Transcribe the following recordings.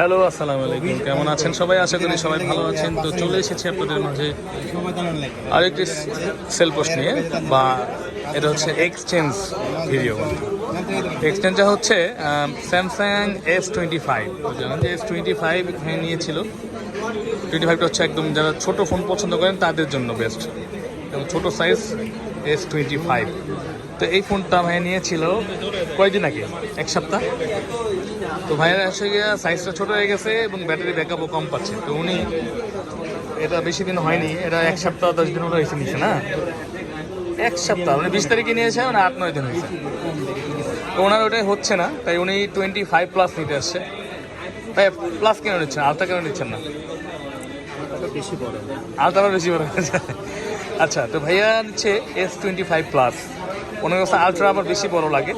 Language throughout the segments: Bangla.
হ্যালো, আসসালামু আলাইকুম। কেমন আছেন সবাই? আশা করি সবাই ভালো আছেন। তো চলে এসেছি আপনাদের মাঝে আরেকটি সেল পোস্ট নিয়ে, বা এটা হচ্ছে এক্সচেঞ্জ ভিডিও। এক্সচেঞ্জটা হচ্ছে স্যামসাং S25। জানেন যে S25 এখানে নিয়েছিল। 25টা হচ্ছে একদম যারা ছোট ফোন পছন্দ করেন তাদের জন্য বেস্ট, এবং ছোটো সাইজ S25। তো এই ফোনটা ভাই নিয়েছিল কয়েকদিন আগে, এক সপ্তাহ। তো ভাইয়ের এসে গিয়ে সাইজটা ছোটো হয়ে গেছে এবং ব্যাটারি ব্যাকআপও কম পাচ্ছে। তো উনি এটা বেশি দিন হয়নি, এটা এক সপ্তাহ 10 দিন হয়েছে নিয়েছে না, এক সপ্তাহ মানে 20 তারিখে নিয়েছে, মানে 8-9 দিন হয়েছে। তো ওনার ওটাই হচ্ছে না, তাই উনি 25+ নিতে আসছে। তাই প্লাস কেন নিচ্ছেন, আলট্রা কেন নিচ্ছেন না? বেশি বড়, আলট্রা বেশি বড়। আচ্ছা, তো ভাইয়া নিচ্ছে S25+। ওনার কাছে আলট্রা আবার বেশি বড় লাগে,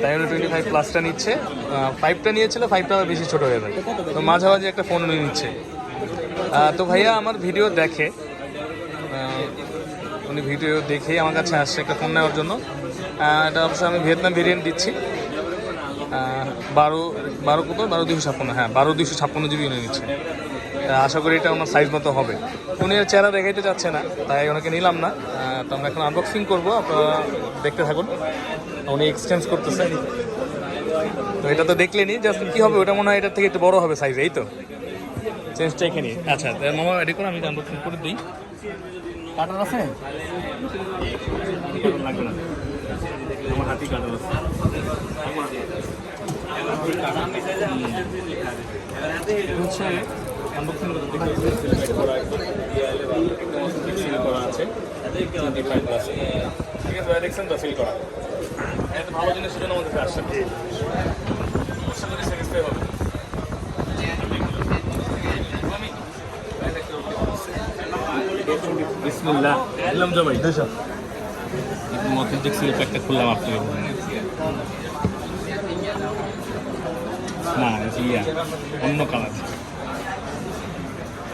তাই উনি 25+টা নিচ্ছে। 5টা নিয়েছিল, 5টা আবার বেশি ছোটো হয়ে যায়, তো মাঝামাঝি একটা ফোন উনি নিচ্ছে। তো ভাইয়া আমার ভিডিও দেখে, উনি ভিডিও দেখেই আমার কাছে আসছে একটা ফোন নেওয়ার জন্য। এটা অবশ্যই আমি ভিয়েতনাম ভেরিয়েন্ট দিচ্ছি। 12 256, হ্যাঁ 12 256 জিবি উনি নিচ্ছে। আশা করি এটা ওনার সাইজ মতো হবে। উনি চেহারা দেখাইতে চাচ্ছে না, তাই ওনাকে নিলাম না। তো আমরা এখন আনবক্সিং করবো, আপনারা দেখতে থাকুন। উনি এক্সচেঞ্জ করতেছে। তো এটা তো দেখলেনি, জাস্ট কী হবে, ওটা মনে হয় এটার থেকে একটু বড় হবে সাইজ, এই তো চেঞ্জটা এখানে। আচ্ছা মামা রেডি করে আমি আনবক্সিং করে দিই। কাটার আছে? লাগবে না, আমার হাতি কাটার আছে। হচ্ছে আনবক্সিং করা আছে, ঠিক আছে দেখছেন তো, ফিল করা এত ভালো জিনিসের জন্য আমাদের আসছে। অবশ্যই করে স্যাটিসফাই হবে। বিসমিল্লাহ দিলাম তো ভাই, অথেন্টিক সিল প্যাকটা খুললাম আপনাকে। না ইয়া অন্য কালার,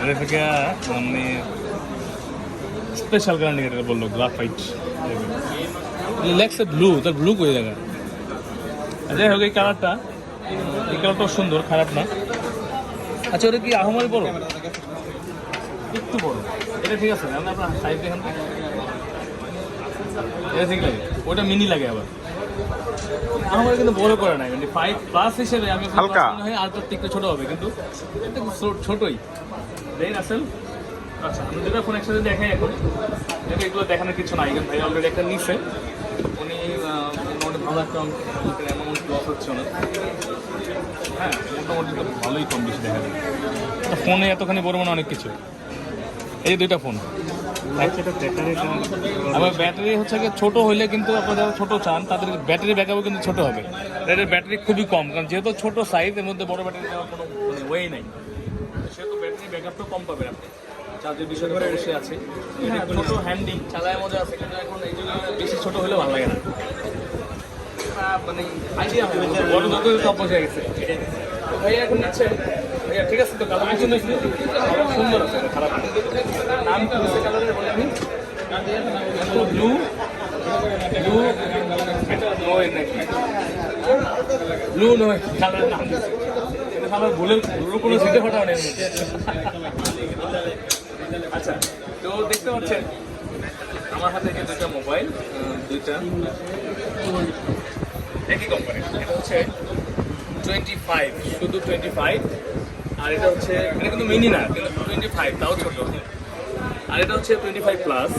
এটা থেকে মানে স্পেশাল কালার এটা বললো, গ্রাফাইট লেগসে ব্লু, তার ব্লু করে দেখা। যাই হোক, এই কালারটাও সুন্দর, খারাপ না। আচ্ছা, ওটা কি আহমারি বড়? একটু বড়, এটা ঠিক আছে। আপনার সাইজ দেখেন, এটা ঠিক লাগে, ওটা মিনি লাগে আবার। আমার কিন্তু বড় করে নাই, মানে 5+ হিসেবে আমি হালকা আলট্রার থেকে ছোট হবে, কিন্তু এটা ছোটই দেন আসল। আচ্ছা, আমি দুটো ফোন একসাথে দেখাই এখন। এগুলো দেখানোর কিছু নাই, ভাই অলরেডি একটা নিচ্ছে। উনি মোটামুটি ভালো একটা অ্যামাউন্ট লস হচ্ছে না। হ্যাঁ, মোটামুটি তো ভালোই কম বেশি দেখা যায়। ফোনে এতখানি বড় মানে অনেক কিছু। এই দুইটা ফোন আবার ব্যাটারি হচ্ছে ছোট হইলে কিন্তু আপনারা যারা ছোটো চান তাদের ব্যাটারি ব্যাকআপও কিন্তু ছোটো হবে। এটার ব্যাটারি খুবই কম, কারণ যেহেতু ছোটো সাইজ, এর মধ্যে বড় ব্যাটারি দেওয়ার কোনো ওয়ে নাই, সেহেতু ব্যাটারি ব্যাকআপটাও কম পাবেন আপনি। চার্জের বিষয়টা অবশ্যই আছে, ছোটো হ্যান্ডি চালায় মজা আছে, কিন্তু এখন এই জন্য বেশি ছোটো হলেও ভালো লাগে না, মানে আইডিয়া হবে বড় যত সব বসে গেছে। ভাইয়া এখন নিচ্ছে, ভাইয়া ঠিক আছে তো, কালার সুন্দর সুন্দর আছে, খারাপ নাম কি হচ্ছে কালারের বলে আমি ব্লু ব্লু নয় নাকি, ব্লু নয় কালারের নাম দিচ্ছে, কিন্তু আমার ভুলের কোনো সিটে ফাটা নেই। আচ্ছা, তো দেখতে পাচ্ছেন আমার হাতে যে দুটা মোবাইল, দুইটা একই কোম্পানি। এটা হচ্ছে 25, শুধু 25, আর এটা হচ্ছে, এটা কিন্তু মিনি না, কিন্তু 25 তাও ছোট। আর এটা হচ্ছে 25+,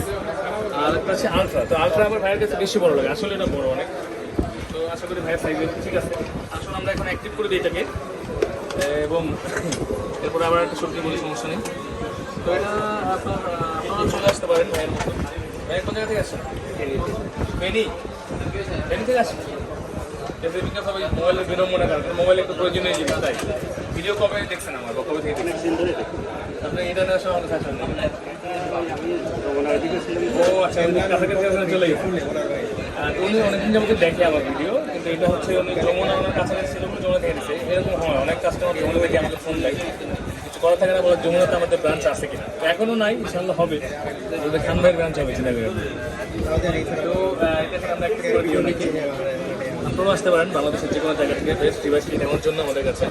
আর একটা হচ্ছে আলট্রা। তো আলট্রা আবার ভাইয়ের কাছে বেশি বড় লাগে, আসলে এটা বড় অনেক। তো আশা করি ভাইয়ের সাইজ ঠিক আছে। আসলে আমরা এখন অ্যাক্টিভ করে দিই এটাকে, এবং এরপরে আবার একটা সবজি বলি, সমস্যা নেই। তো এটা আপনারা চলে আসতে পারেন ভাইয়ের মতো। ভাইয়ের কোন জায়গা থেকে আসছেন? ফেনী থেকে আসেন। সবাই মোবাইলের বিড়ম্বনা, কারণ মোবাইল একটু প্রয়োজনীয় জিনিস, তাই ভিডিও কবে দেখছেন আমার, বা কবে থেকে দেখছেন? আপনি ইন্টারনেট আমাদের থাকবেন। ও আচ্ছা, কাছাকাছি চলে গেছে। উনি অনেকদিন যাবো দেখে আমার ভিডিও, কিন্তু এটা হচ্ছে উনি যমুনা ওনার কাছাকাছি ছিল, যমুনা থেকে নিচ্ছে। এরকম হয়, অনেক কাস্টমার যমুনা থেকে আমাকে ফোন দেয়, কিছু করা থাকে না বলে যমুনাতে আমাদের ব্রাঞ্চ আছে কিনা। তো এখনও নাই, ইনশাল্লাহ হবে, খান ভাইয়ের ব্রাঞ্চ হবে চিন্তা করে। তো এটা থেকে আমরা একটু করে দিই। আপনারাও আসতে পারেন বাংলাদেশের যে কোনো জায়গা থেকে বেস্ট ডিভাইসটি নেওয়ার জন্য আমাদের কাছে।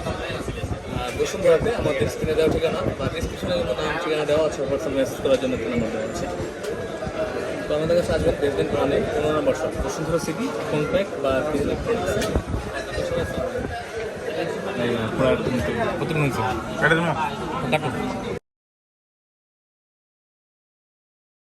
আর বসুন্ধরাতে আমাদের স্ক্রিনে দেওয়া ঠিকানা বা ডিসক্রিপশনে কিন্তু নাম ঠিকানা দেওয়া আছে, হোয়াটসঅ্যাপ মেসেজ করার জন্য একটা নাম্বার দেওয়া আছে। তো আমাদের কাছে আসবেন প্রেসিডেন্ট ওয়ানে 15 নম্বর শপ, বসুন্ধরা সিটি, কম্প্যাক্ট বা ইলেকট্রনিক্স। কত কাটো